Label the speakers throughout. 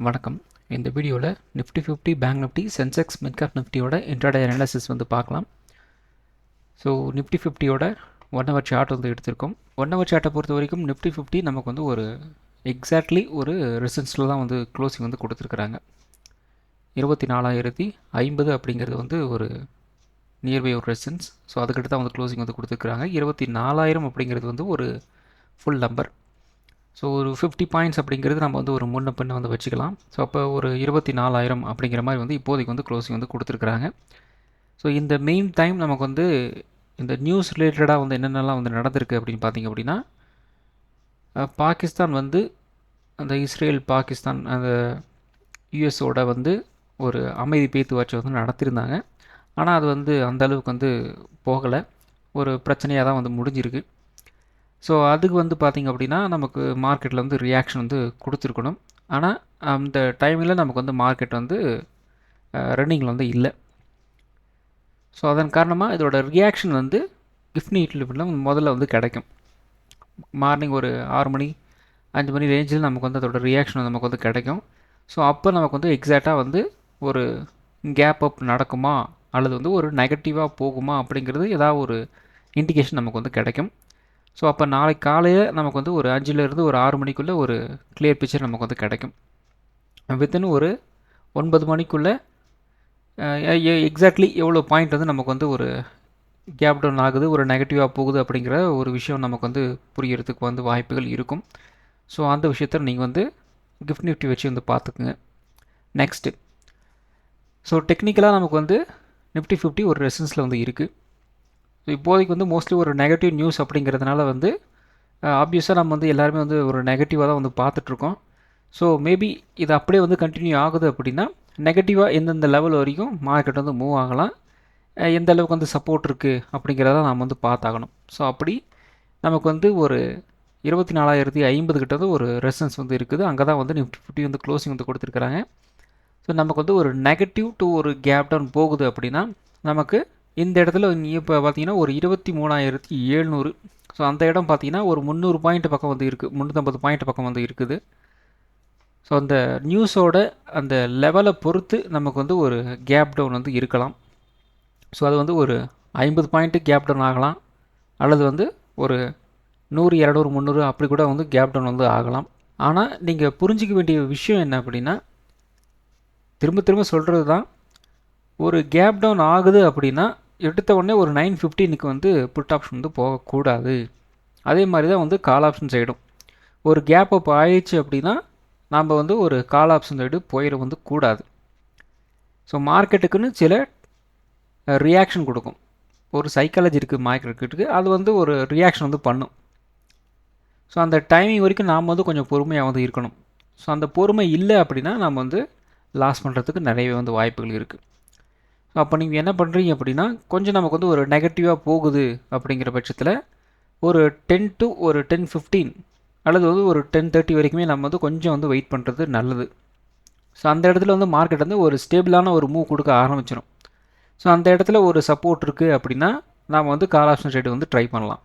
Speaker 1: வணக்கம். இந்த வீடியோவில் நிஃப்டி 50 பேங்க் நிஃப்டி சென்செக்ஸ் மிட்கேப் நிஃப்டியோட இன்ட்ராடே அனாலிசிஸ் வந்து பார்க்கலாம். ஸோ நிஃப்டி 50யோட 1 ஹவர் சார்ட் வந்து எடுத்திருக்கோம். 1 ஹவர் சார்ட்டை பொறுத்த வரைக்கும் நிஃப்டி 50 நமக்கு வந்து ஒரு எக்ஸாக்ட்லி ஒரு ரெசன்ஸில் தான் வந்து க்ளோசிங் வந்து கொடுத்துருக்குறாங்க. 24,050 அப்படிங்கிறது வந்து ஒரு நியர்பை ஒரு ரெசன்ஸ். ஸோ அதுக்கிட்ட தான் வந்து க்ளோசிங் வந்து கொடுத்துருக்குறாங்க. 24,000 அப்படிங்கிறது வந்து ஒரு ஃபுல் நம்பர். ஸோ ஒரு 50 பாயிண்ட்ஸ் அப்படிங்கிறது நம்ம வந்து ஒரு முன்ன பின்ன வந்து வச்சுக்கலாம். ஸோ அப்போ ஒரு 24,000 அப்படிங்கிற மாதிரி வந்து இப்போதைக்கு வந்து க்ளோசிங் வந்து கொடுத்துருக்குறாங்க. ஸோ இந்த மெயின் டைம் நமக்கு வந்து இந்த நியூஸ் ரிலேட்டடாக வந்து என்னென்னலாம் வந்து நடந்திருக்கு அப்படின்னு பார்த்திங்க அப்படின்னா, பாகிஸ்தான் வந்து அந்த இஸ்ரேல் பாகிஸ்தான் அந்த யூஎஸோட வந்து ஒரு அமைதி பேச்சுவார்த்தை வந்து நடத்தியிருந்தாங்க. ஆனால் அது வந்து அந்த அளவுக்கு வந்து போகலை, ஒரு பிரச்சனையாக தான் வந்து முடிஞ்சிருக்கு. ஸோ அதுக்கு வந்து பார்த்திங்க அப்படின்னா நமக்கு மார்க்கெட்டில் வந்து ரியாக்ஷன் வந்து கொடுத்துருக்கணும். ஆனால் அந்த டைமில் நமக்கு வந்து மார்க்கெட் வந்து ரன்னிங்கில் வந்து இல்லை. ஸோ அதன் காரணமாக இதோட ரியாக்ஷன் வந்து கிஃப்ட் நிஃப்டியில் முதல்ல வந்து கிடைக்கும். மார்னிங் ஒரு 6 மணி 5 மணி ரேஞ்சில் நமக்கு வந்து அதோட ரியாக்ஷன் நமக்கு வந்து கிடைக்கும். ஸோ அப்போ நமக்கு வந்து எக்ஸாக்டாக வந்து ஒரு கேப் அப் நடக்குமா அல்லது வந்து ஒரு நெகட்டிவாக போகுமா அப்படிங்கிறது ஏதாவது ஒரு இண்டிகேஷன் நமக்கு வந்து கிடைக்கும். ஸோ அப்போ நாளைக்கு காலையில் நமக்கு வந்து ஒரு 5லேருந்து ஒரு 6 மணிக்குள்ளே ஒரு கிளியர் பிக்சர் நமக்கு வந்து கிடைக்கும். வித்தின் ஒரு 9 மணிக்குள்ளே எக்ஸாக்ட்லி எவ்வளோ பாயிண்ட் வந்து நமக்கு வந்து ஒரு கேப் டவுன் ஆகுது, ஒரு நெகட்டிவாக போகுது அப்படிங்கிற ஒரு விஷயம் நமக்கு வந்து புரியறதுக்கு வந்து வாய்ப்புகள் இருக்கும். ஸோ அந்த விஷயத்த நீங்கள் வந்து கிஃப்ட் நிஃப்டி வச்சு வந்து பார்த்துக்குங்க. நெக்ஸ்ட்டு, ஸோ டெக்னிக்கலாக நமக்கு வந்து நிஃப்டி 50 ஒரு ரெசன்ஸில் வந்து இருக்குது. ஸோ இப்போதைக்கு வந்து மோஸ்ட்லி ஒரு நெகட்டிவ் நியூஸ் அப்படிங்கிறதுனால வந்து ஆப்வியஸாக நம்ம வந்து எல்லாருமே வந்து ஒரு நெகட்டிவாக தான் வந்து பார்த்துட்ருக்கோம். ஸோ மேபி இது அப்படியே வந்து கண்டினியூ ஆகுது அப்படின்னா நெகட்டிவாக எந்தெந்த லெவல் வரைக்கும் மார்க்கெட் வந்து மூவ் ஆகலாம், எந்த அளவுக்கு வந்து சப்போர்ட் இருக்குது அப்படிங்கிறத நாம் வந்து பார்த்தாகணும். ஸோ அப்படி நமக்கு வந்து ஒரு 24,050 கிட்ட வந்து ஒரு ரெசன்ஸ் வந்து இருக்குது. அங்கே தான் வந்து நிஃப்டி 50 வந்து க்ளோசிங் வந்து கொடுத்துருக்குறாங்க. ஸோ நமக்கு வந்து ஒரு நெகட்டிவ் டு ஒரு கேப் டவுன் போகுது அப்படின்னா நமக்கு இந்த இடத்துல இப்போ பார்த்தீங்கன்னா ஒரு 23,700. ஸோ அந்த இடம் பார்த்தீங்கன்னா ஒரு 300 பாயிண்ட் பக்கம் வந்து இருக்குது, 350 பாயிண்ட் பக்கம் வந்து இருக்குது. ஸோ அந்த நியூஸோட அந்த லெவலை பொறுத்து நமக்கு வந்து ஒரு கேப் டவுன் வந்து இருக்கலாம். ஸோ அது வந்து ஒரு 50 பாயிண்ட்டு கேப் டவுன் ஆகலாம், அல்லது வந்து ஒரு 100, 200, 300 அப்படி கூட வந்து கேப் டவுன் வந்து ஆகலாம். ஆனால் நீங்கள் புரிஞ்சிக்க வேண்டிய விஷயம் என்ன அப்படின்னா, திரும்ப திரும்ப சொல்கிறது தான், ஒரு கேப் டவுன் ஆகுது அப்படின்னா எடுத்த உடனே ஒரு 915க்கு வந்து புட் ஆப்ஷன் வந்து போகக்கூடாது. அதே மாதிரி தான் வந்து கால் ஆப்ஷன் சைடும் ஒரு கேப் அப் ஆயிடுச்சு அப்படின்னா நாம் வந்து ஒரு கால் ஆப்ஷன் சைடு போயிட வந்து கூடாது. ஸோ மார்க்கெட்டுக்குன்னு சில ரியாக்ஷன் கொடுக்கும், ஒரு சைக்காலஜி இருக்குது மார்க்கெட்டுக்கு, அது வந்து ஒரு ரியாக்ஷன் வந்து பண்ணும். ஸோ அந்த டைமிங் வரைக்கும் நாம் வந்து கொஞ்சம் பொறுமையாக வந்து இருக்கணும். ஸோ அந்த பொறுமை இல்லை அப்படின்னா நம்ம வந்து லாஸ் பண்ணுறதுக்கு நிறையவே வந்து வாய்ப்புகள் இருக்குது. ஸோ அப்போ நீங்கள் என்ன பண்ணுறீங்க அப்படின்னா, கொஞ்சம் நமக்கு வந்து ஒரு நெகட்டிவாக போகுது அப்படிங்கிற பட்சத்தில் ஒரு 10 to ஒரு 10-15 அல்லது வந்து ஒரு 10-30 வரைக்குமே நம்ம வந்து கொஞ்சம் வந்து வெயிட் பண்ணுறது நல்லது. ஸோ அந்த இடத்துல வந்து மார்க்கெட் வந்து ஒரு ஸ்டேபிளான ஒரு மூவ் கொடுக்க ஆரம்பிச்சிடும். ஸோ அந்த இடத்துல ஒரு சப்போர்ட் இருக்குது அப்படின்னா நாம் வந்து கால் ஆப்ஷன் ட்ரேட் வந்து ட்ரை பண்ணலாம்.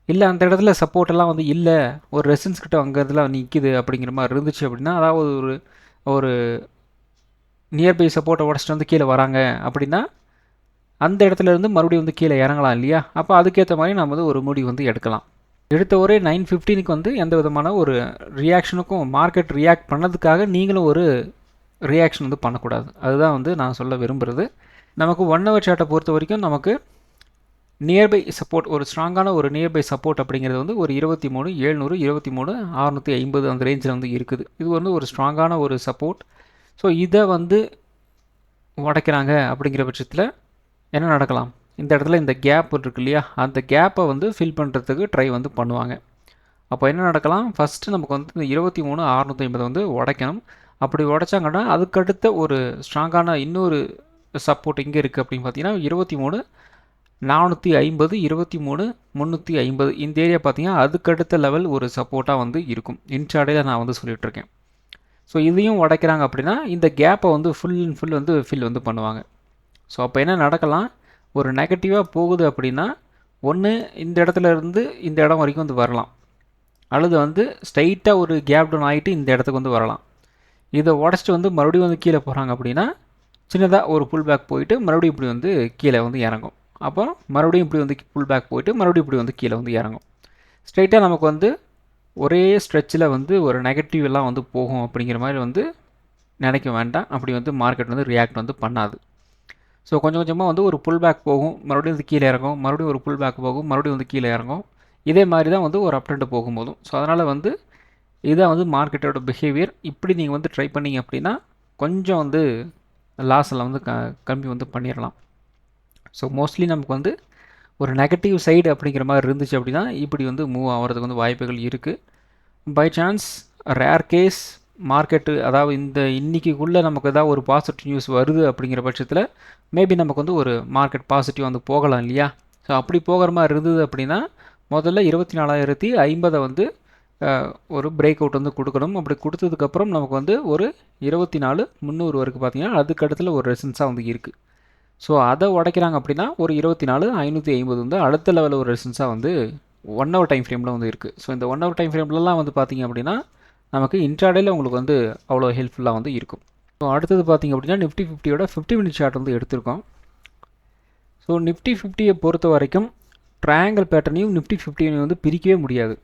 Speaker 1: இல்லை அந்த இடத்துல சப்போர்ட்டெல்லாம் வந்து இல்லை, ஒரு ரெசன்ஸ் கிட்ட அங்கே இதெல்லாம் நிற்கிது அப்படிங்கிற மாதிரி இருந்துச்சு அப்படின்னா, அதாவது ஒரு ஒரு நியர்பை சப்போர்ட்டை உடச்சிட்டு வந்து கீழே வராங்க அப்படின்னா அந்த இடத்துல இருந்து மறுபடியும் வந்து கீழே இறங்கலாம் இல்லையா? அப்போ அதுக்கேற்ற மாதிரி நம்ம வந்து ஒரு முடிவு வந்து எடுக்கலாம். எடுத்த ஒரே 915க்கு வந்து எந்த விதமான ஒரு ரியாக்ஷனுக்கும் மார்க்கெட் ரியாக்ட் பண்ணதுக்காக நீங்களும் ஒரு ரியாக்ஷன் வந்து பண்ணக்கூடாது. அதுதான் வந்து நான் சொல்ல விரும்புகிறது. நமக்கு 1 ஹவர் சார்ட்டை பொறுத்த வரைக்கும் நமக்கு நியர்பை சப்போர்ட், ஒரு ஸ்ட்ராங்கான ஒரு நியர்பை சப்போர்ட் அப்படிங்கிறது வந்து ஒரு 23,700, 23,650 அந்த ரேஞ்சில் வந்து இருக்குது. இது வந்து ஒரு ஸ்ட்ராங்கான ஒரு சப்போர்ட். ஸோ இதை வந்து உடைக்கிறாங்க அப்படிங்கிற பட்சத்தில் என்ன நடக்கலாம், இந்த இடத்துல இந்த கேப் இருக்கு இல்லையா, அந்த கேப்பை வந்து ஃபில் பண்ணுறதுக்கு ட்ரை வந்து பண்ணுவாங்க. அப்போ என்ன நடக்கலாம், ஃபஸ்ட்டு நமக்கு வந்து இந்த 23,650 வந்து உடைக்கணும். அப்படி உடைச்சாங்கன்னா அதுக்கடுத்த ஒரு ஸ்ட்ராங்கான இன்னொரு சப்போர்ட் எங்கே இருக்குது அப்படின்னு பார்த்தீங்கன்னா 23,450, 23,350 இந்த ஏரியா பார்த்தீங்கன்னா அதுக்கடுத்த லெவல் ஒரு சப்போர்ட்டாக வந்து இருக்கும். இன்ட்ராடேல நான் வந்து சொல்லிகிட்ருக்கேன். ஸோ இதையும் உடைக்கிறாங்க அப்படின்னா இந்த கேப்பை வந்து ஃபுல் அண்ட் ஃபுல் வந்து ஃபில் வந்து பண்ணுவாங்க. ஸோ அப்போ என்ன நடக்கலாம், ஒரு நெகட்டிவாக போகுது அப்படின்னா ஒன்று இந்த இடத்துல இருந்து இந்த இடம் வரைக்கும் வந்து வரலாம், அல்லது வந்து ஸ்ட்ரைட்டாக ஒரு கேப் டவுன் ஆகிட்டு இந்த இடத்துக்கு வந்து வரலாம். இதை உடச்சிட்டு வந்து மறுபடியும் வந்து கீழே போகிறாங்க அப்படின்னா சின்னதாக ஒரு புல் பேக் போயிட்டு மறுபடியும் இப்படி வந்து கீழே வந்து இறங்கும். அப்போ மறுபடியும் இப்படி வந்து புல் பேக் போயிட்டு மறுபடியும் இப்படி வந்து கீழே வந்து இறங்கும். ஸ்ட்ரைட்டாக நமக்கு வந்து ஒரே ஸ்ட்ரெச்சில் வந்து ஒரு நெகட்டிவ் எல்லாம் வந்து போகும் அப்படிங்கிற மாதிரி வந்து நினைக்க வேண்டாம். அப்படி வந்து மார்க்கெட் வந்து ரியாக்ட் வந்து பண்ணாது. ஸோ கொஞ்சம் கொஞ்சமாக வந்து ஒரு புல் பேக் போகும், மறுபடியும் வந்து கீழே இறங்கும், மறுபடியும் ஒரு புல் பேக் போகும், மறுபடியும் வந்து கீழே இறங்கும். இதே மாதிரி தான் வந்து ஒரு அப் ட்ரெண்ட் போகும்போதும். ஸோ அதனால் வந்து இதுதான் வந்து மார்க்கெட்டோட பிஹேவியர். இப்படி நீங்கள் வந்து ட்ரை பண்ணிங்க அப்படின்னா கொஞ்சம் வந்து லாஸில் வந்து கம்மி வந்து பண்ணிடலாம். ஸோ மோஸ்ட்லி நமக்கு வந்து ஒரு நெகட்டிவ் சைடு அப்படிங்கிற மாதிரி இருந்துச்சு அப்படின்னா இப்படி வந்து மூவ் ஆகிறதுக்கு வந்து வாய்ப்புகள் இருக்குது. By chance rare case market அதாவது இன்றைக்கிக்குள்ளே நமக்கு ஏதாவது ஒரு பாசிட்டிவ் நியூஸ் வருது அப்படிங்கிற பட்சத்தில் மேபி நமக்கு வந்து ஒரு மார்க்கெட் பாசிட்டிவ் வந்து போகலாம் இல்லையா. ஸோ அப்படி போகிற மாதிரி இருந்தது அப்படின்னா முதல்ல 24,050 வந்து ஒரு பிரேக் அவுட் வந்து கொடுக்கணும். அப்படி கொடுத்ததுக்கப்புறம் நமக்கு வந்து ஒரு 24,300 வரைக்கும் பார்த்தீங்கன்னா அதுக்கடுத்துல ஒரு ரெசன்ஸாக வந்து இருக்குது. ஸோ அதை உடைக்கிறாங்க அப்படின்னா ஒரு 24,550 வந்து அடுத்த லெவலில் ஒரு ரெசன்ஸாக வந்து 1 ஹவர் டைம் ஃப்ரேமில் வந்து இருக்குது. ஸோ இந்த 1 ஹவர் டைம் ஃப்ரேம்லலாம் வந்து பார்த்திங்க அப்படின்னா நமக்கு இன்ட்ராடேயில் உங்களுக்கு வந்து அவ்வளோ ஹெல்ப்ஃபுல்லாக வந்து இருக்கும். ஸோ அடுத்தது பார்த்திங்க அப்படின்னா நிஃப்டி 50யோட 50 மினிட் சார்ட் வந்து எடுத்திருக்கோம். ஸோ நிஃப்டி 50யை பொறுத்த வரைக்கும் ட்ரையாங்கிள் பேட்டர்னையும் நிஃப்டி 50யும் வந்து பிரிக்கவே முடியாது.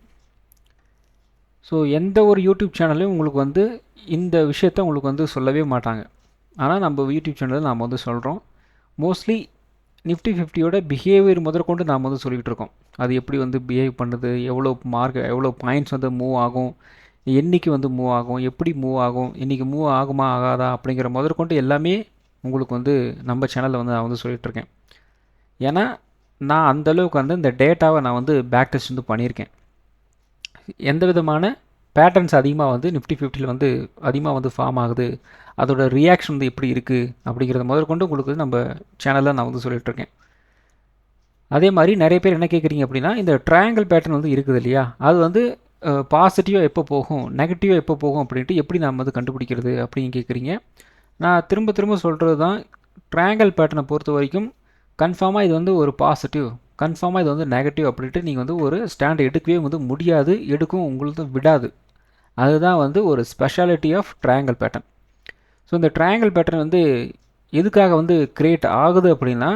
Speaker 1: ஸோ எந்த ஒரு யூடியூப் சேனல்லையும் உங்களுக்கு வந்து இந்த விஷயத்த உங்களுக்கு வந்து சொல்லவே மாட்டாங்க. ஆனால் நம்ம யூடியூப் சேனலில் நாம் வந்து சொல்கிறோம். மோஸ்ட்லி நிஃப்டி 50யோட பிஹேவியர் முதற்கொண்டு நாம் வந்து சொல்லிகிட்டு இருக்கோம். அது எப்படி வந்து பிஹேவ் பண்ணுது, எவ்வளோ பாயிண்ட்ஸ் வந்து மூவ் ஆகும், என்றைக்கு வந்து மூவ் ஆகும், எப்படி மூவ் ஆகும், இன்றைக்கி மூவ் ஆகுமா ஆகாதா அப்படிங்கிற முதற்கொண்டு எல்லாமே உங்களுக்கு வந்து நம்ம சேனலில் வந்து நான் வந்து சொல்லிகிட்ருக்கேன். ஏன்னா நான் அந்தளவுக்கு வந்து இந்த டேட்டாவை நான் வந்து பேக் டெஸ்ட் வந்து பண்ணியிருக்கேன். எந்த விதமான பேட்டர்ன்ஸ் அதிகமாக வந்து நிஃப்டி 50யில் வந்து அதிகமாக வந்து ஃபார்ம் ஆகுது, அதோட ரியாக்ஷன் வந்து எப்படி இருக்குது அப்படிங்கிறத முதற்கொண்டு உங்களுக்கு நம்ம சேனலில் நான் வந்து சொல்லிகிட்ருக்கேன். அதே மாதிரி நிறைய பேர் என்ன கேட்குறீங்க அப்படின்னா இந்த ட்ரையாங்கிள் பேட்டர்ன் வந்து இருக்குது இல்லையா, அது வந்து பாசிட்டிவாக எப்போ போகும், நெகட்டிவாக எப்போ போகும் அப்படின்ட்டு எப்படி நாம் வந்து கண்டுபிடிக்கிறது அப்படின்னு கேட்குறீங்க. நான் திரும்ப திரும்ப சொல்கிறது தான், ட்ரையாங்கிள் பேட்டர்னை பொறுத்த வரைக்கும் கன்ஃபார்மாக இது வந்து ஒரு பாசிட்டிவ், கன்ஃபார்மாக இது வந்து நெகட்டிவ் அப்படின்ட்டு நீங்கள் வந்து ஒரு ஸ்டாண்ட் எடுக்கவே வந்து முடியாது, எடுக்கும் உங்களுக்கு விடாது. அதுதான் வந்து ஒரு speciality of triangle pattern. So இந்த ட்ரையாங்கிள் பேட்டர்ன் வந்து எதுக்காக வந்து க்ரியேட் ஆகுது அப்படின்னா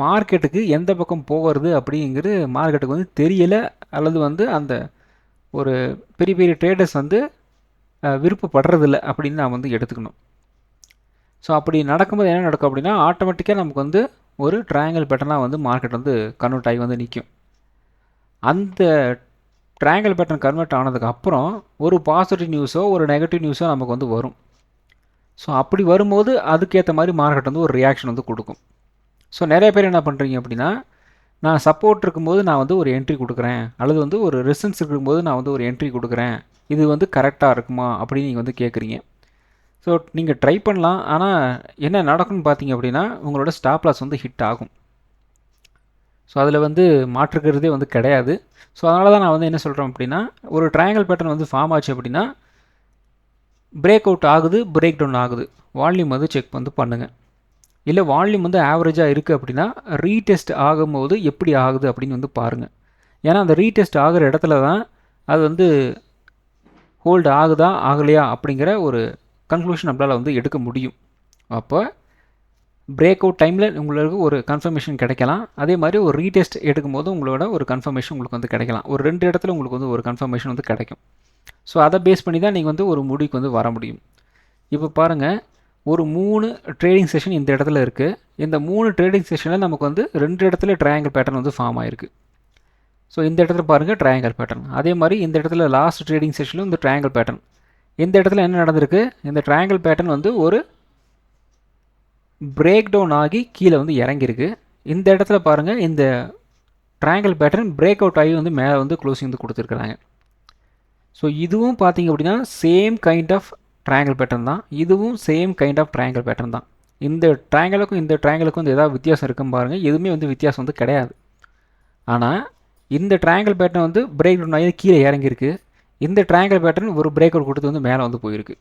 Speaker 1: மார்க்கெட்டுக்கு எந்த பக்கம் போகிறது அப்படிங்கிறது மார்க்கெட்டுக்கு வந்து தெரியலை, அல்லது வந்து அந்த ஒரு பெரிய பெரிய ட்ரேடர்ஸ் வந்து விருப்பப்படுறதில்ல அப்படின்னு நான் வந்து எடுத்துக்கணும். ஸோ அப்படி நடக்கும்போது என்ன நடக்கும் அப்படின்னா ஆட்டோமேட்டிக்காக நமக்கு வந்து ஒரு ட்ரையாங்கிள் பேட்டர்னாக வந்து மார்க்கெட் வந்து கன்வெர்ட் ஆகி வந்து நிற்கும். அந்த ட்ரையாங்கிள் பேட்டர்ன் கன்வெர்ட் ஆனதுக்கப்புறம் ஒரு பாசிட்டிவ் நியூஸோ ஒரு நெகட்டிவ் நியூஸோ நமக்கு வந்து வரும். ஸோ அப்படி வரும்போது அதுக்கேற்ற மாதிரி மார்க்கெட் வந்து ஒரு ரியாக்ஷன் வந்து கொடுக்கும். ஸோ நிறைய பேர் என்ன பண்ணுறீங்க அப்படின்னா நான் சப்போர்ட் இருக்கும்போது நான் வந்து ஒரு என்ட்ரி கொடுக்குறேன், அல்லது வந்து ஒரு ரெசிஸ்டன்ஸ் இருக்கும்போது நான் வந்து ஒரு என்ட்ரி கொடுக்குறேன், இது வந்து கரெக்டாக இருக்குமா அப்படின்னு நீங்கள் வந்து கேட்குறீங்க. ஸோ நீங்கள் ட்ரை பண்ணலாம், ஆனால் என்ன நடக்கும்னு பார்த்தீங்க அப்படின்னா உங்களோட ஸ்டாப் லாஸ் வந்து ஹிட் ஆகும். ஸோ அதில் வந்து மாற்றுக்கிறதே வந்து கிடையாது. ஸோ அதனால தான் நான் வந்து என்ன சொல்கிறேன் அப்படின்னா ஒரு ட்ரையாங்கிள் பேட்டர்ன் வந்து ஃபார்ம் ஆச்சு அப்படின்னா பிரேக் அவுட் ஆகுது, பிரேக் டவுன் ஆகுது, வால்யூம் வந்து செக் வந்து பண்ணுங்கள். இல்லை வால்யூம் வந்து ஆவரேஜாக இருக்குது அப்படின்னா ரீடெஸ்ட் ஆகும்போது எப்படி ஆகுது அப்படின்னு வந்து பாருங்கள். ஏன்னா அந்த ரீடெஸ்ட் ஆகிற இடத்துல தான் அது வந்து ஹோல்டு ஆகுதா ஆகலையா அப்படிங்கிற ஒரு கன்க்ளூஷன் நம்மளால் வந்து எடுக்க முடியும். அப்போ பிரேக் அவுட் டைமில் உங்களுக்கு ஒரு கன்ஃபர்மேஷன் கிடைக்கலாம், அதே மாதிரி ஒரு ரீடெஸ்ட் எடுக்கும்போது உங்களோட ஒரு கன்ஃபர்மேஷன் உங்களுக்கு வந்து கிடைக்கலாம். ஒரு 2 இடத்துல உங்களுக்கு வந்து ஒரு கன்ஃபர்மேஷன் வந்து கிடைக்கும். ஸோ அதை பேஸ் பண்ணி தான் நீங்கள் வந்து ஒரு முடிவுக்கு வந்து வர முடியும். இப்போ பாருங்கள், ஒரு 3 ட்ரேடிங் செஷன் இந்த இடத்துல இருக்குது. இந்த 3 ட்ரேடிங் செஷனில் நமக்கு வந்து 2 இடத்துல ட்ரையாங்கிள் பேட்டர்ன் வந்து ஃபார்ம் ஆகிருக்கு. ஸோ இந்த இடத்துல பாருங்கள் ட்ரையாங்கிள் பேட்டர்ன். அதே மாதிரி இந்த இடத்துல லாஸ்ட் ட்ரேடிங் செஷனிலும் இந்த ட்ரையாங்கிள் பேட்டர்ன். இந்த இடத்துல என்ன நடந்திருக்கு, இந்த ட்ரையாங்கிள் பேட்டர்ன் வந்து ஒரு பிரேக் டவுன் ஆகி கீழே வந்து இறங்கியிருக்கு. இந்த இடத்துல பாருங்கள், இந்த ட்ரையாங்கிள் பேட்டர்ன் பிரேக் அவுட் ஆகி வந்து மேலே வந்து க்ளோசிங் வந்து கொடுத்துருக்குறாங்க. ஸோ இதுவும் பார்த்தீங்க அப்படின்னா same kind of triangle pattern தான், இதுவும் same kind of triangle pattern தான். இந்த ட்ரையாங்கிளுக்கும் இந்த ட்ரையாங்கிளுக்கும் வந்து ஏதாவது வித்தியாசம் இருக்குன்னு பாருங்கள், எதுவுமே வந்து வித்தியாசம் வந்து கிடையாது. ஆனால் இந்த ட்ரையாங்கிள் பேட்டர்ன் வந்து பிரேக் டவுன் ஆகி கீழே இறங்கியிருக்கு, இந்த ட்ரையாங்கிள் பேட்டர்ன் ஒரு பிரேக் அவுட் கொடுத்து வந்து மேலே வந்து போயிருக்கு.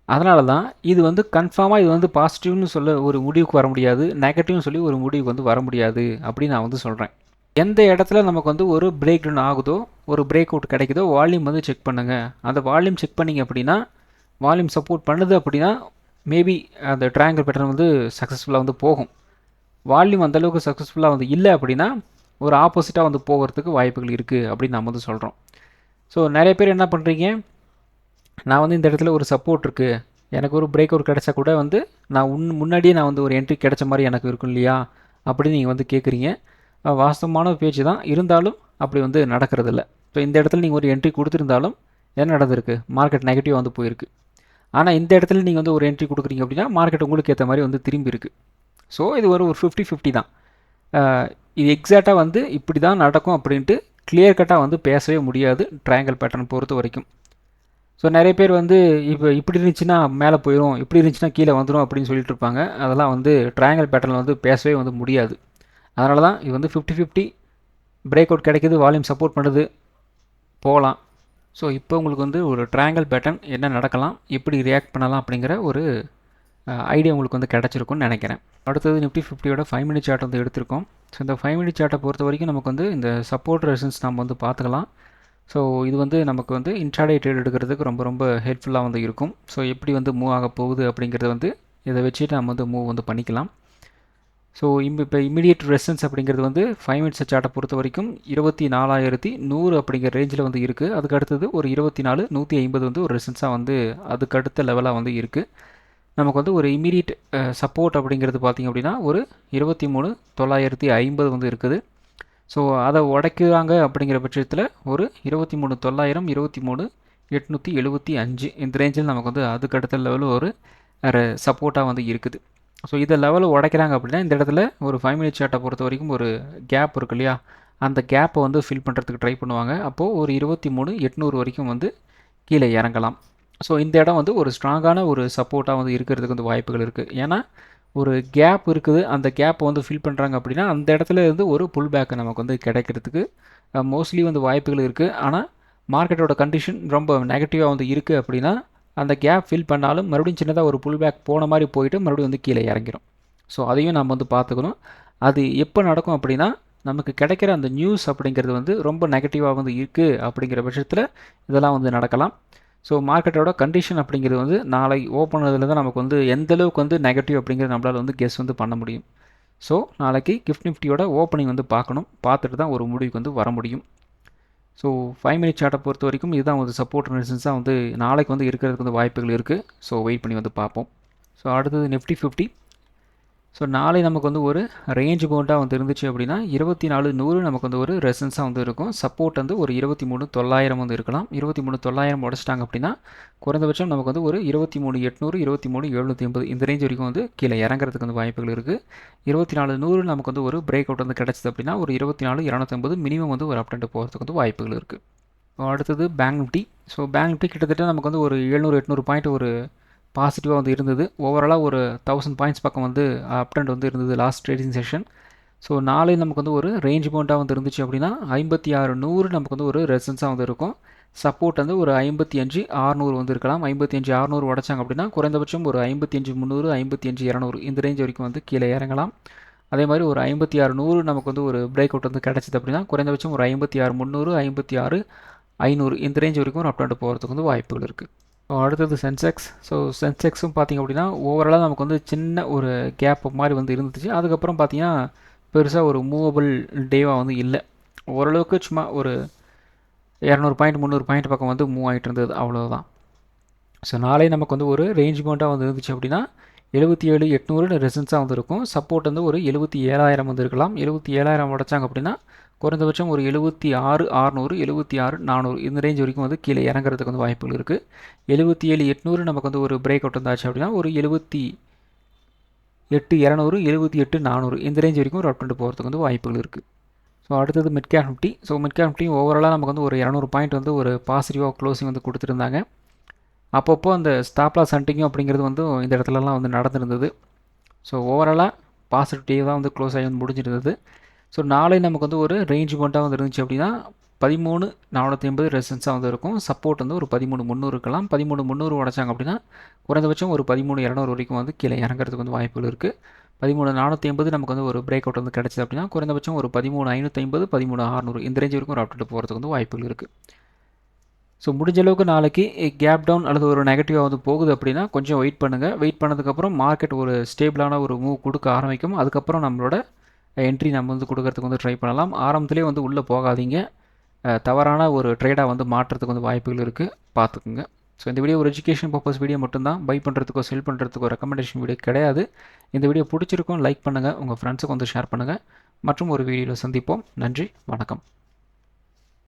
Speaker 1: அதனால தான் இது வந்து கன்ஃபார்மாக இது வந்து பாசிட்டிவ்னு சொல்ல ஒரு முடிவுக்கு வர முடியாது, நெகட்டிவ்னு சொல்லி ஒரு முடிவுக்கு வந்து வர முடியாது அப்படின்னு நான் வந்து சொல்கிறேன். எந்த இடத்துல நமக்கு வந்து ஒரு பிரேக் டவுன் ஆகுதோ, ஒரு பிரேக் அவுட் கிடைக்குதோ, வால்யூம் வந்து செக் பண்ணுங்கள். அந்த வால்யூம் செக் பண்ணிங்க அப்படின்னா, வால்யூம் சப்போர்ட் பண்ணுது அப்படின்னா, மேபி அந்த ட்ரையாங்கிள் பேட்டர்ன் வந்து சக்ஸஸ்ஃபுல்லாக வந்து போகும். வால்யூம் அந்தளவுக்கு சக்ஸஸ்ஃபுல்லாக வந்து இல்லை அப்படின்னா, ஒரு ஆப்போசிட்டாக வந்து போகிறதுக்கு வாய்ப்புகள் இருக்குது அப்படின்னு நம்ம வந்து சொல்கிறோம். ஸோ நிறைய பேர் என்ன பண்ணுறீங்க, நான் வந்து இந்த இடத்துல ஒரு சப்போர்ட் இருக்குது, எனக்கு ஒரு பிரேக் அவுட் கிடைச்சா கூட வந்து நான் முன்னாடியே நான் வந்து ஒரு என்ட்ரி கிடைச்ச மாதிரி எனக்கு இருக்கும் இல்லையா அப்படின்னு நீங்கள் வந்து கேட்குறீங்க. வாஸ்தவமான பேச்சு தான், இருந்தாலும் அப்படி வந்து நடக்கிறதில்ல. ஸோ இந்த இடத்துல நீங்கள் ஒரு என்ட்ரி கொடுத்துருந்தாலும் என்ன நடந்திருக்கு, மார்க்கெட் நெகட்டிவ் வந்து போயிருக்கு. ஆனால் இந்த இடத்துல நீங்கள் வந்து ஒரு என்ட்ரி கொடுக்குறீங்க அப்படின்னா மார்க்கெட் உங்களுக்கு ஏற்ற மாதிரி வந்து திரும்பி இருக்குது. ஸோ இது ஒரு 50-50 தான். இது எக்ஸாக்டாக வந்து இப்படி தான் நடக்கும் அப்படின்ட்டு கிளியர் கட்டாக வந்து பேசவே முடியாது ட்ரையாங்கிள் பேட்டர்ன் பொறுத்த வரைக்கும். ஸோ நிறைய பேர் வந்து இப்போ இப்படி இருந்துச்சுன்னா மேலே போயிடும், இப்படி இருந்துச்சுன்னா கீழே வந்துடும் அப்படின்னு சொல்லிட்டு இருப்பாங்க. அதெல்லாம் வந்து ட்ரையாங்கிள் பேட்டர்னில் வந்து பேசவே வந்து முடியாது. அதனால தான் இது வந்து 50-50, பிரேக் அவுட் கிடைக்கிது, வால்யூம் சப்போர்ட் பண்ணுது, போகலாம். ஸோ இப்போ உங்களுக்கு வந்து ஒரு ட்ரையாங்கிள் பேட்டர்ன் என்ன நடக்கலாம், எப்படி ரியாக்ட் பண்ணலாம் அப்படிங்கிற ஒரு ஐடியா உங்களுக்கு வந்து கிடச்சிருக்குன்னு நினைக்கிறேன். அடுத்தது நிஃப்டி 50யோட 5 மினிட் சார்ட் வந்து எடுத்திருக்கோம். ஸோ இந்த 5 மினிட் சார்ட்டை பொறுத்த வரைக்கும் நமக்கு வந்து இந்த சப்போர்ட் ரெசிஸ்டன்ஸ் நம்ம வந்து பார்த்துக்கலாம். ஸோ இது வந்து நமக்கு வந்து இன்ட்ராடே ட்ரேட் எடுக்கிறதுக்கு ரொம்ப ரொம்ப ஹெல்ப்ஃபுல்லாக வந்து இருக்கும். ஸோ எப்படி வந்து மூவ் ஆக போகுது அப்படிங்கிறத வந்து இதை வச்சுட்டு நம்ம வந்து மூவ் வந்து பண்ணிக்கலாம். ஸோ இப்போ இமீடியட் ரெசிஸ்டன்ஸ் அப்படிங்கிறது வந்து 5 மினிட்ஸ் சார்ட்டை பொறுத்த வரைக்கும் 24,100 அப்படிங்கிற ரேஞ்சில் வந்து இருக்குது. அதுக்கு அடுத்தது ஒரு 24,150 வந்து ஒரு ரெசிஸ்டன்ஸாக வந்து அதுக்கு அடுத்த லெவலாக வந்து இருக்குது. நமக்கு வந்து ஒரு இமீடியட் சப்போர்ட் அப்படிங்கிறது பார்த்திங்க அப்படின்னா ஒரு 23,950 வந்து இருக்குது. ஸோ அதை உடைக்கிறாங்க அப்படிங்கிற பட்சத்தில் ஒரு 23,900, 23,875 இந்த ரேஞ்சில் நமக்கு வந்து அதுக்கு அடுத்த லெவலில் ஒரு சப்போர்ட்டாக வந்து இருக்குது. ஸோ இதை லெவலில் உடைக்கிறாங்க அப்படின்னா இந்த இடத்துல ஒரு 5 மினிட் சார்ட்டை பொறுத்த வரைக்கும் ஒரு கேப் இருக்கு இல்லையா, அந்த கேப்பை வந்து ஃபில் பண்ணுறதுக்கு ட்ரை பண்ணுவாங்க. அப்போது ஒரு 23,800 வரைக்கும் வந்து கீழே இறங்கலாம். ஸோ இந்த இடம் வந்து ஒரு ஸ்ட்ராங்கான ஒரு சப்போர்ட்டாக வந்து இருக்கிறதுக்கு வந்து வாய்ப்புகள் இருக்குது. ஏன்னா ஒரு கேப் இருக்குது, அந்த கேப்பை வந்து ஃபில் பண்ணுறாங்க அப்படின்னா அந்த இடத்துல இருந்து ஒரு புல் பேக் நமக்கு வந்து கிடைக்கிறதுக்கு மோஸ்ட்லி வந்து வாய்ப்புகள் இருக்குது. ஆனால் மார்க்கெட்டோட கண்டிஷன் ரொம்ப நெகட்டிவாக வந்து இருக்குது அப்படின்னா அந்த கேப் ஃபில் பண்ணாலும் மறுபடியும் சின்னதாக ஒரு புல் பேக் போன மாதிரி போயிட்டு மறுபடியும் வந்து கீழே இறங்கிடும். ஸோ அதையும் நம்ம வந்து பார்த்துக்கணும். அது எப்போ நடக்கும் அப்படின்னா நமக்கு கிடைக்கிற அந்த நியூஸ் அப்படிங்கிறது வந்து ரொம்ப நெகட்டிவாக வந்து இருக்குது அப்படிங்கிற பட்சத்தில் இதெல்லாம் வந்து நடக்கலாம். ஸோ மார்க்கெட்டோட கண்டிஷன் அப்படிங்கிறது வந்து நாளை ஓப்பன் ஆனதுல தான் நமக்கு வந்து எந்த அளவுக்கு வந்து நெகட்டிவ் அப்படிங்கிறது நம்மளால் வந்து கெஸ் வந்து பண்ண முடியும். ஸோ நாளைக்கு கிஃப்ட் நிஃப்டியோட ஓப்பனிங் வந்து பார்க்கணும், பார்த்துட்டு தான் ஒரு முடிவுக்கு வந்து வர முடியும். ஸோ 5 மினிட் சார்ட்டை பொறுத்த வரைக்கும் இதுதான் வந்து சப்போர்ட் ரெசிஸ்டன்ஸாக வந்து நாளைக்கு வந்து இருக்கிறதுக்கு வந்து வாய்ப்புகள் இருக்குது. ஸோ வெயிட் பண்ணி வந்து பார்ப்போம். ஸோ அடுத்தது நிஃப்டி 50. ஸோ நாளை நமக்கு வந்து ஒரு ரேஞ்ச் பவுண்டாக வந்து இருந்துச்சு அப்படின்னா 24,100 நமக்கு வந்து ஒரு ரெசிஸ்டன்ஸாக வந்து இருக்கும். சப்போர்ட் வந்து ஒரு 23,900 வந்து இருக்கலாம். 23,900 உடச்சிட்டாங்க அப்படின்னா குறைந்தபட்சம் நமக்கு வந்து ஒரு 23,800, 23,780 இந்த ரேஞ்ச் வரைக்கும் வந்து கீழே இறங்குறதுக்கு வந்து வாய்ப்புகள் இருக்குது. 24,100 நமக்கு வந்து ஒரு பிரேக் அவுட் வந்து கிடச்சிது அப்படின்னா ஒரு 24,250 மினிமம் வந்து ஒரு அப் ட்ரெண்ட் போகிறதுக்கு வந்து வாய்ப்புகள் இருக்குது. அடுத்தது bank Nifty. So bank Nifty கிட்டத்தட்ட நமக்கு வந்து ஒரு 700-800 பாயிண்ட் ஒரு பாசிட்டிவாக வந்து இருந்தது. ஓவராலாக ஒரு 1000 பாயிண்ட்ஸ் பக்கம் வந்து அப் ட்ரெண்ட் வந்து இருந்தது லாஸ்ட் ட்ரேடிங் செஷன். ஸோ நாளை நமக்கு வந்து ஒரு ரேஞ்ச் பவுண்டாக வந்து இருந்துச்சு அப்படின்னா 56,100 நமக்கு வந்து ஒரு ரெசிஸ்டன்ஸாக வந்து இருக்கும். சப்போர்ட் வந்து ஒரு 55,600 வந்து இருக்கலாம். 55,600 உடச்சாங்க அப்படின்னா குறைந்தபட்சம் ஒரு 55,300, 55,200 இந்த ரேஞ்ச் வரைக்கும் வந்து கீழே இறங்கலாம். அதே மாதிரி ஒரு 56,100 நமக்கு வந்து ஒரு பிரேக் அவுட் வந்து கிடச்சிது அப்படின்னா குறைந்தபட்சம் ஒரு 56,300, 56,500 இந்த ரேஞ்ச் வரைக்கும் ஒரு அப் ட்ரெண்ட் போகிறதுக்கு வந்து வாய்ப்புகள் இருக்குது. அடுத்தது சென்செக்ஸ். ஸோ சென்செக்ஸும் பார்த்திங்க அப்படின்னா ஓவராலாக நமக்கு வந்து சின்ன ஒரு கேப் மாதிரி வந்து இருந்துச்சு. அதுக்கப்புறம் பார்த்திங்கன்னா பெருசாக ஒரு மூவபிள் டேவாக வந்து இல்லை. ஓரளவுக்கு சும்மா ஒரு 200 பாயிண்ட் 300 பாயிண்ட் பக்கம் வந்து மூவ் ஆகிட்டு இருந்தது, அவ்வளோதான். ஸோ நாளை நமக்கு வந்து ஒரு ரேஞ்ச் பவுண்டாக வந்து இருந்துச்சு அப்படின்னா 77,800 ரெசிஸ்டன்ஸாக வந்து இருக்கும். சப்போர்ட் வந்து ஒரு 77,000 வந்து இருக்கலாம். 77,000 உடச்சாங்க அப்படின்னா குறைந்தபட்சம் ஒரு 76,600, 76,400 இந்த ரேஞ்ச் வரைக்கும் வந்து கீழே இறங்குறதுக்கு வந்து வாய்ப்புகள் இருக்குது. 77,800 நமக்கு வந்து ஒரு பிரேக் அவுட் வந்தாச்சு அப்படின்னா ஒரு 78,200, 78,400 இந்த ரேஞ்ச் வரைக்கும் ஒரு அப் ட்ரெண்ட் போகிறதுக்கு வந்து வாய்ப்புகள் இருக்குது. ஸோ அடுத்தது mid cap Nifty. So mid cap Nifty ஓவராலாக நமக்கு வந்து ஒரு 200 பாயிண்ட் வந்து ஒரு பாசிட்டிவாக க்ளோசிங் வந்து கொடுத்துருந்தாங்க. அப்பப்போ அந்த ஸ்டாப் லாஸ் ஹண்டிங்கும் அப்படிங்கிறது வந்து இந்த இடத்துலலாம் வந்து நடந்துருந்தது. ஸோ ஓவராலாக பாசிட்டிவ் தான் வந்து க்ளோஸ் ஆகி வந்து முடிஞ்சிருந்தது. ஸோ நாளை நமக்கு வந்து ஒரு ரேஞ்ச் பவுண்டாக வந்து இருந்துச்சு அப்படின்னா 13,480 ரெசிஸ்டன்ஸாக வந்து இருக்கும். சப்போர்ட் வந்து ஒரு 13,300 இருக்கலாம். 13,300 உடச்சாங்க அப்படின்னா குறைந்தபட்சம் ஒரு 13,200 வரைக்கும் வந்து கீழே இறங்குறதுக்கு வந்து வாய்ப்புகள் இருக்குது. 13,450 நமக்கு வந்து ஒரு பிரேக் அவுட் வந்து கிடச்சிது அப்படின்னா குறைந்தபட்சம் ஒரு 13,550 13,600 இந்த ரேஞ்ச் வரைக்கும் ஒரு அப்டேட் போகிறதுக்கு வந்து வாய்ப்புகள் இருக்குது. ஸோ முடிஞ்ச அளவுக்கு நாளைக்கு கேப் டவுன் அல்லது ஒரு நெகட்டிவாக வந்து போகுது அப்படின்னா கொஞ்சம் வெயிட் பண்ணுங்கள். வெயிட் பண்ணதுக்கப்புறம் மார்க்கெட் ஒரு ஸ்டேபிளான ஒரு மூவ் கொடுக்க ஆரம்பிக்கும். அதுக்கப்புறம் நம்மளோட என்ட்ரி நம்ம வந்து கொடுக்கறதுக்கு வந்து ட்ரை பண்ணலாம். ஆரம்பத்திலே வந்து உள்ளே போகாதீங்க. தவறான ஒரு ட்ரேடாக வந்து மாற்றுறதுக்கு வந்து வாய்ப்புகள் இருக்குது, பார்த்துக்குங்க. ஸோ இந்த வீடியோ ஒரு எஜுகேஷன் பர்பஸ் வீடியோ மட்டும்தான். பை பண்ணுறதுக்கோ செல் பண்ணுறதுக்கோ ரெக்கமெண்டேஷன் வீடியோ கிடையாது. இந்த வீடியோ பிடிச்சிருக்கும் லைக் பண்ணுங்கள், உங்கள் ஃப்ரெண்ட்ஸுக்கு வந்து ஷேர் பண்ணுங்கள். மற்றும் ஒரு வீடியோவில் சந்திப்போம். நன்றி, வணக்கம்.